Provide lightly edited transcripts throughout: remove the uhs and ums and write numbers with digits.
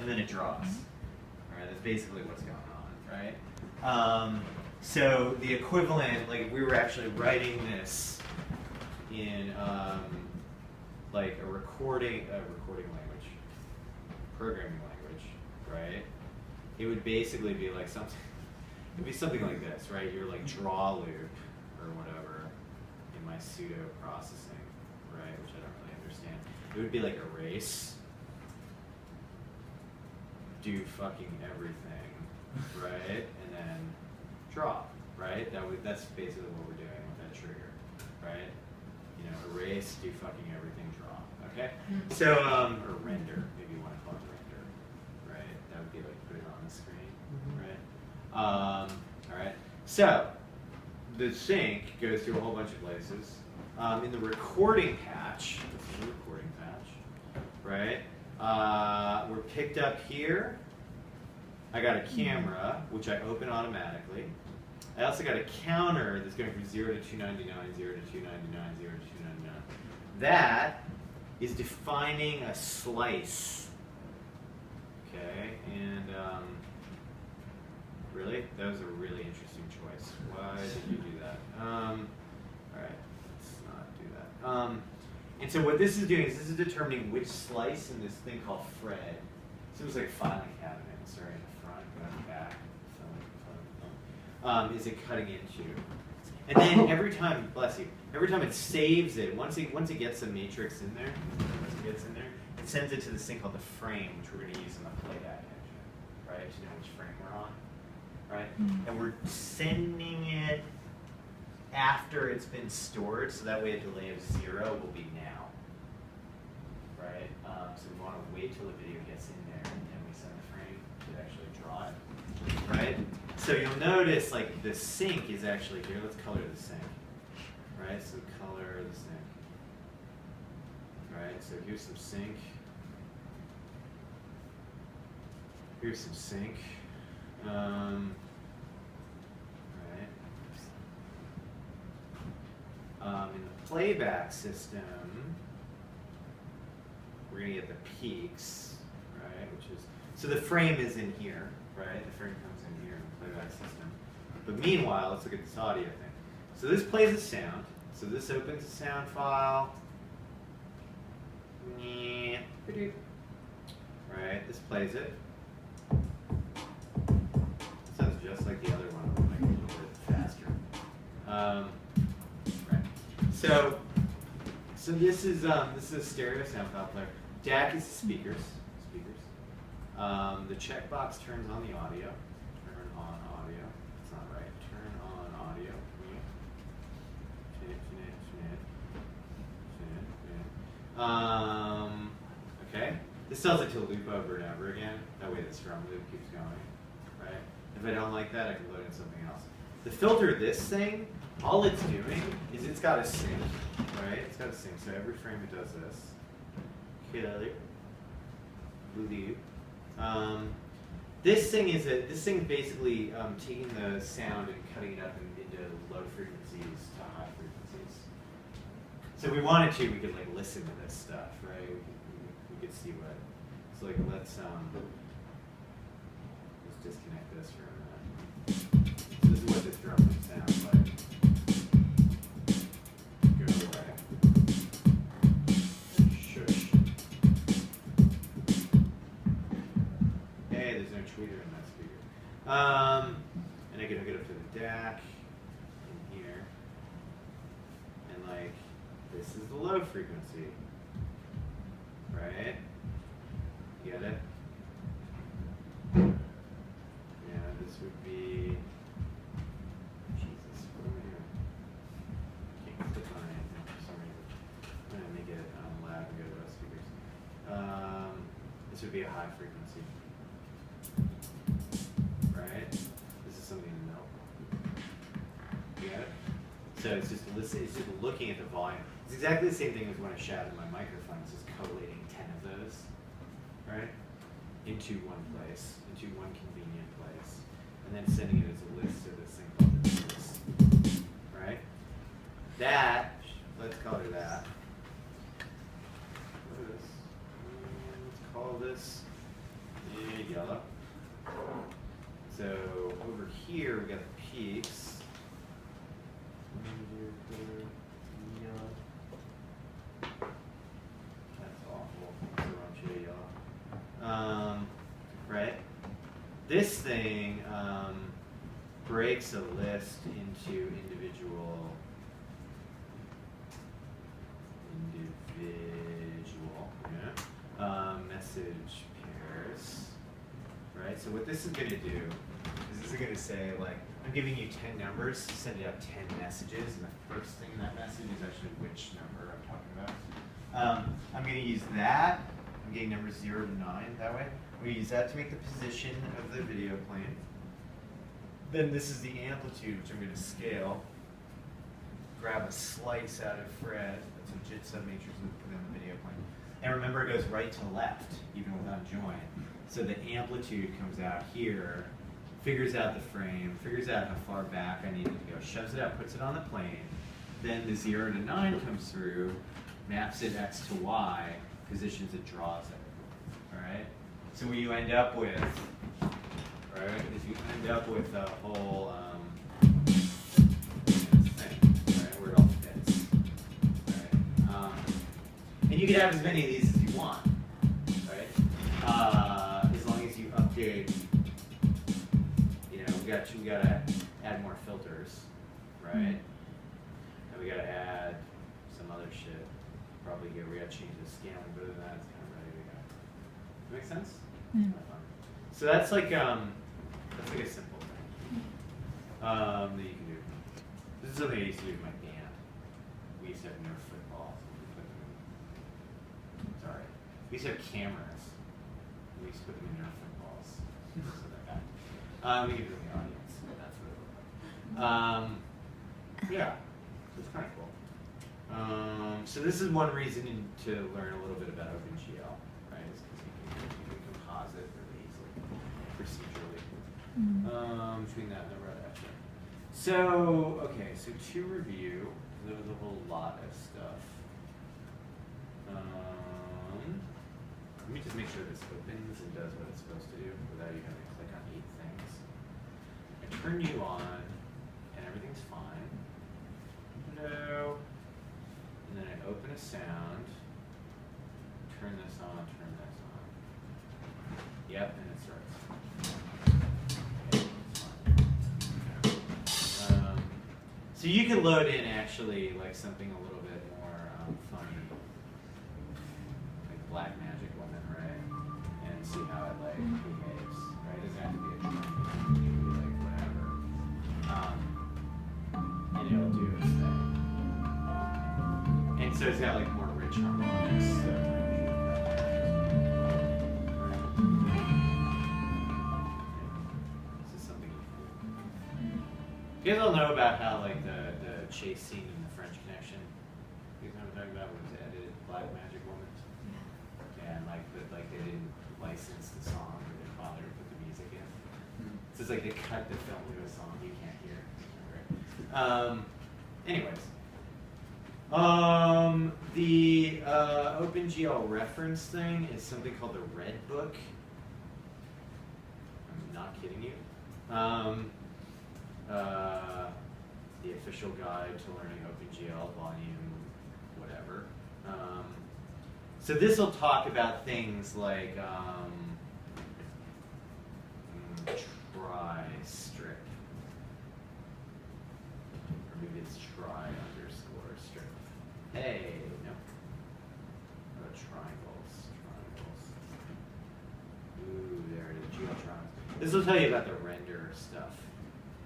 and then it draws. All right, that's basically what's going on, right? So the equivalent, like if we were actually writing this in like a recording language, programming language, right? It would basically be like something. It'd be something like this, right? Your like draw loop or whatever in my pseudo processing, right? Which I don't really understand. It would be like erase, do fucking everything, right? And then draw, right? That's basically what we're doing with that trigger, right? You know, erase, do fucking everything, draw. Okay? So, or render, maybe you want to call it render, right? That would be like put it on the screen, right? All right. So the sync goes to a whole bunch of places. In the recording patch, this is the recording patch, right? We're picked up here. I got a camera, which I open automatically. I also got a counter that's going from 0 to 299, 0 to 299, 0 to 299. That is defining a slice. Okay, and really? That was a really interesting choice. Why did you do that? All right, let's not do that. And so what this is doing is this is determining which slice in this thing called Fred. So it was like a filing cabinet, starting in the front, going back, is it cutting into? And then every time, bless you, every time it saves it, once it gets the matrix in there, it sends it to this thing called the frame, which we're going to use in the playback engine, right? To know which frame we're on. Right? And we're sending it after it's been stored, so that way a delay of 0 will be now. Right? So we want to wait till the video gets in there, and then we send the frame to actually draw it. Right? So you'll notice like the sync is actually here. Let's color the sync. Right? So color the sync. Right? So here's some sync. Here's some sync. In the playback system, we're going to get the peaks, right? Which is so the frame is in here, right? The frame comes in here in the playback system. But meanwhile, let's look at this audio thing. So this plays a sound. So this opens a sound file. Right? This plays it. Sounds just like the other one, but like a little bit faster. Right. So this is a stereo sound file player. DAC is the speakers. The checkbox turns on the audio. Turn on audio. It's not right. Turn on audio. Okay. This tells it to loop over and over again. That way the strum loop keeps going. Right. If I don't like that, I can load in something else. The filter, this thing, all it's doing is it's got a sync, right? It's got a sync. So every frame it does this. Killer. Blue. This thing is basically taking the sound and cutting it up into low frequencies to high frequencies. So if we wanted to, we could like listen to this stuff, right? We could see what. So like let's disconnect this for a minute. So this is what this drum sounds like. Go away. Shush. Hey, there's no tweeter in that speaker. And I can hook it up to the DAC in here. And like, this is the low frequency. Right? You get it? Yeah, this would be. Jesus, what am I doing? I can't click on anything for some reason. I'm going to make it loud and go to those speakers. This would be a high frequency. Right? This is something to know. You get it? So it's just looking at the volume. It's exactly the same thing as when I shouted my microphone. It's just collating 10 of those, right? Into one place, into one convenient place. And then sending it as a list to this thing called the list, right? That, let's color that. What is this? Let's call this yellow. So over here we got the peaks. That's awful. That's the wrong shade of yellow. Right? This thing breaks a list into individual message pairs, right? So what this is going to do is this is going to say, like, I'm giving you 10 numbers, send out 10 messages, and the first thing in that message is actually which number I'm talking about. I'm going to use that. I'm getting numbers 0 to 9 that way. I'm going to use that to make the position of the video plane. Then this is the amplitude, which I'm going to scale. Grab a slice out of Fred. That's a JIT submatrix we put in the video plane. And remember, it goes right to left, even without join. So the amplitude comes out here, figures out the frame, figures out how far back I need it to go, shoves it out, puts it on the plane. Then the 0 to 9 comes through, maps it x to y, positions it, draws it. All right? So what you end up with, right, is you end up with a whole thing, right, where it all fits. Right? And you can have as many of these as you want, right? As long as you update, you know, we got to add more filters, right? And we got to add some other shit. Probably we got to change the scaling, but other than that, it's kind of ready to go. Does that make sense? So that's like a simple thing that you can do. This is something I used to do with my band. We used to have Nerf footballs. Sorry. We used to have cameras. We used to put them in Nerf footballs. So that guy. We can do it in the audience. That's what it looked like. Yeah. So it's kind of cool. So this is one reason to learn a little bit about OpenGL, right? Is because you can composite really easily, procedurally. Between that and the road action. So, okay, so to review, there was a whole lot of stuff. Let me just make sure this opens and does what it's supposed to do without you having to click on 8 things. I turn you on, and everything's fine. Hello. And then I open a sound, turn this on, turn this on. Yep, and it starts. So you can load in actually like something a little bit more funny, like Black Magic Woman, right? And see how it like behaves, right? It doesn't have to be a trend, it can be like whatever. And it'll do its thing. And so it's got like more rich harmonics. So this is something cool. You guys all know about how like the chase scene in The French Connection? You guys know what I'm talking about? When it was edited, Black Magic Woman. Yeah, and like they didn't license the song or didn't bother to put the music in. So it's like they cut the film to a song you can't hear. Anyways. The OpenGL reference thing is something called the Red Book. I'm not kidding you. The official guide to learning OpenGL, volume whatever. So this will talk about things like try strip. Or maybe it's try underscore strip. Hey, no. Oh, triangles. Ooh, there it is, geotrons. This will tell you about the render stuff,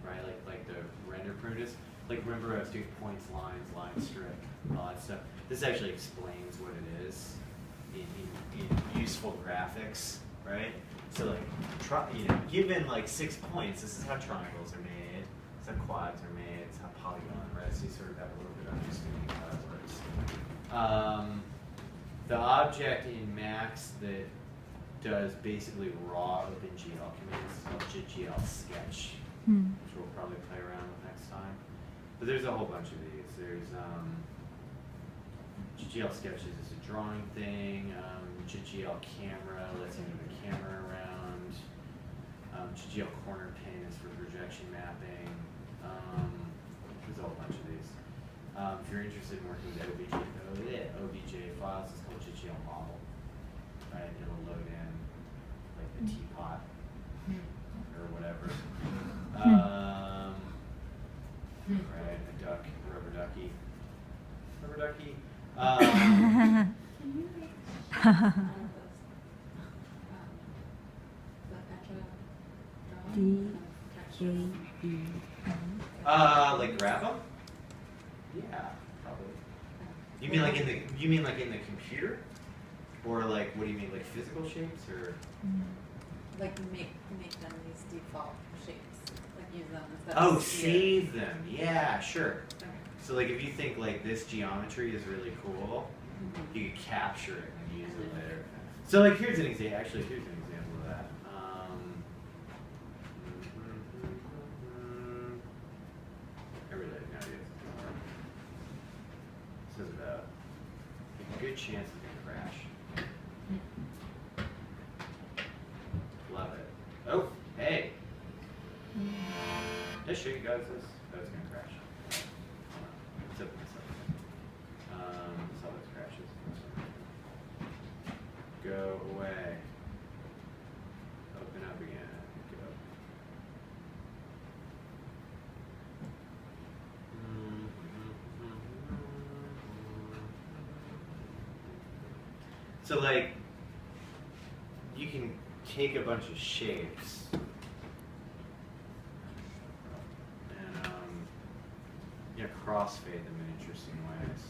right? Like the render primitives. Like remember I was doing points, lines, line strip, all that stuff. This actually explains what it is in useful graphics, right? So like, given like 6 points, this is how triangles are made, this is how quads are made, it's how polygon, right? So you sort of have a little bit of understanding how that works. The object in Max that does basically raw OpenGL commands is called JitGL Sketch, which we'll probably play around with next time. But there's a whole bunch of these. There's JitGL Sketches is a drawing thing. JitGL Camera lets you move the camera around. GL corner pin is for projection mapping. There's a whole bunch of these. If you're interested in working with OBJ files, it's called GL model. Right? It'll load in like the teapot or whatever. Right, a duck, rubber ducky. Rubber ducky. Like grab them? Yeah, probably. You mean like in the computer? Or like, what do you mean, like physical shapes or? Like make them these default shapes. Like use them instead Oh, of save them. Yeah, sure. Okay. So like if you think like this geometry is really cool, you could capture it and use it later. So like here's an example. Actually, here's an example of that. I really have no idea. This is a good chance it's gonna crash. Love it. Oh, hey. Did I show you guys this? Oh, it's gonna crash. Let's open this up. Saw those crashes. Go away. Open up again. Go. So like, you can take a bunch of shapes and crossfade them in interesting ways.